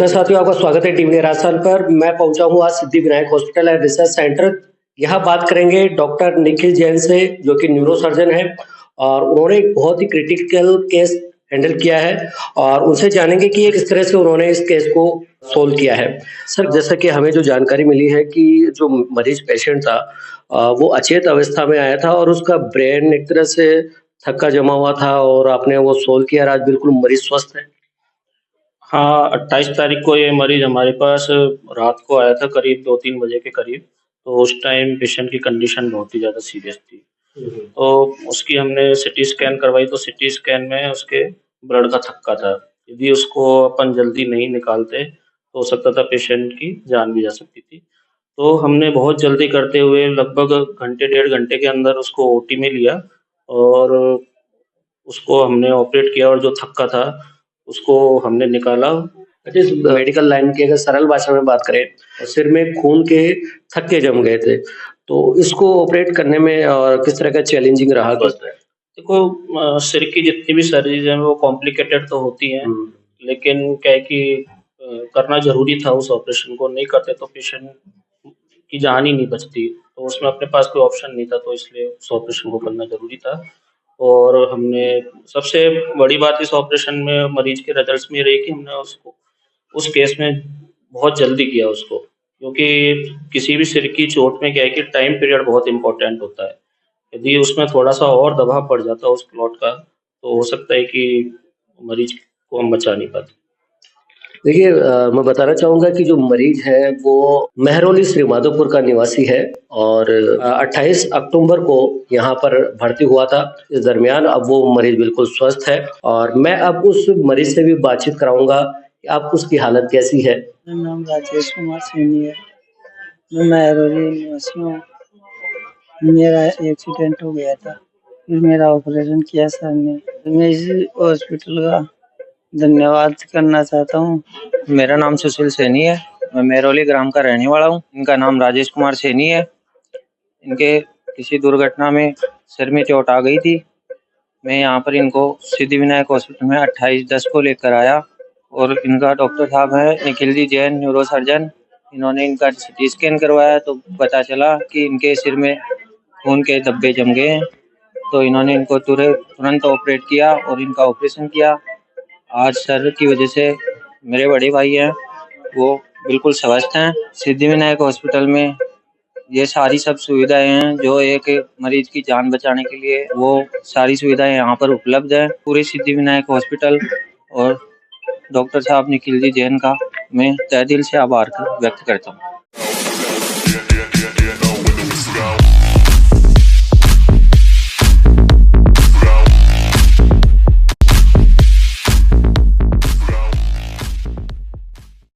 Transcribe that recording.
नमस्कार साथियों, आपका स्वागत है टीवी राजस्थान पर। मैं पहुंचा हूं आज Siddhivinayak hospital and research centre. यहाँ बात करेंगे डॉक्टर निखिल जैन से, जो कि न्यूरो सर्जन है और उन्होंने एक बहुत ही क्रिटिकल केस हैंडल किया है और उनसे जानेंगे कि किस तरह से उन्होंने इस केस को सोल्व किया है। सर, जैसा कि हमें जो जानकारी मिली है कि जो मरीज पेशेंट था वो अचेत अवस्था में आया था और उसका ब्रेन एक तरह से थक्का जमा हुआ था और आपने वो सोल्व किया और आज बिल्कुल मरीज स्वस्थ है। हाँ, 28 तारीख को ये मरीज़ हमारे पास रात को आया था करीब 2-3 बजे के करीब। तो उस टाइम पेशेंट की कंडीशन बहुत ही ज़्यादा सीरियस थी। तो उसकी हमने सीटी स्कैन करवाई, तो सीटी स्कैन में उसके ब्लड का थक्का था। यदि उसको अपन जल्दी नहीं निकालते तो हो सकता था पेशेंट की जान भी जा सकती थी। तो हमने बहुत जल्दी करते हुए लगभग घंटे, डेढ़ घंटे के अंदर उसको ओटी में लिया और उसको हमने ऑपरेट किया और जो थक्का था उसको हमने निकाला। दैट इज मेडिकल लाइन की अगर सरल भाषा में बात करें, सिर में खून के थक्के जम गए थे, तो इसको ऑपरेट करने में किस तरह का चैलेंजिंग रहा? देखो, सिर की जितनी भी सर्जरीज हैं वो कॉम्प्लिकेटेड तो होती हैं, लेकिन क्या है कि करना ज़रूरी था। उस ऑपरेशन को नहीं करते तो पेशेंट की जान ही नहीं बचती। तो उसमें अपने पास कोई ऑप्शन नहीं था, तो इसलिए उस ऑपरेशन को करना ज़रूरी था। और हमने सबसे बड़ी बात इस ऑपरेशन में मरीज के रिजल्ट्स में ये रही कि हमने उसको उस केस में बहुत जल्दी किया उसको, क्योंकि किसी भी सिर की चोट में क्या है कि टाइम पीरियड बहुत इम्पोर्टेंट होता है। यदि उसमें थोड़ा-सा और दबाव पड़ जाता उस क्लॉट का, तो हो सकता है कि मरीज को हम बचा नहीं पाते। देखिए, मैं बताना चाहूँगा कि जो मरीज है वो मेहरौली श्रीमाधोपुर का निवासी है और 28 अक्टूबर को यहाँ पर भर्ती हुआ था। इस दरमियान अब वो मरीज बिल्कुल स्वस्थ है और मैं अब उस मरीज से भी बातचीत कराऊँगा कि अब उसकी हालत कैसी है। मेरा नाम राजेश कुमार सैनी है। मैं मेहरौली निवासी हूँ। मेरा एक्सीडेंट हो गया था, फिर मेरा ऑपरेशन किया सर ने। मैं इस हॉस्पिटल का धन्यवाद करना चाहता हूँ। मेरा नाम सुशील सैनी है। मैं मेहरौली ग्राम का रहने वाला हूँ। इनका नाम राजेश कुमार सैनी है। इनके किसी दुर्घटना में सिर में चोट आ गई थी। मैं यहाँ पर इनको सिद्धिविनायक हॉस्पिटल में 28/10 को लेकर आया और इनका डॉक्टर साहब है निखिल जी जैन, न्यूरो सर्जन। इन्होंने इनका सीटी स्कैन करवाया तो पता चला कि इनके सिर में खून के धब्बे जम गए हैं। तो इन्होंने इनको तुरंत ऑपरेट किया और इनका ऑपरेशन किया। आज सर की वजह से मेरे बड़े भाई हैं वो बिल्कुल स्वस्थ हैं। सिद्धिविनायक हॉस्पिटल में ये सारी सब सुविधाएं हैं जो एक मरीज की जान बचाने के लिए, वो सारी सुविधाएं यहाँ पर उपलब्ध हैं। पूरे सिद्धिविनायक हॉस्पिटल और डॉक्टर साहब निखिल जी जैन का मैं तहे दिल से आभार व्यक्त करता हूँ।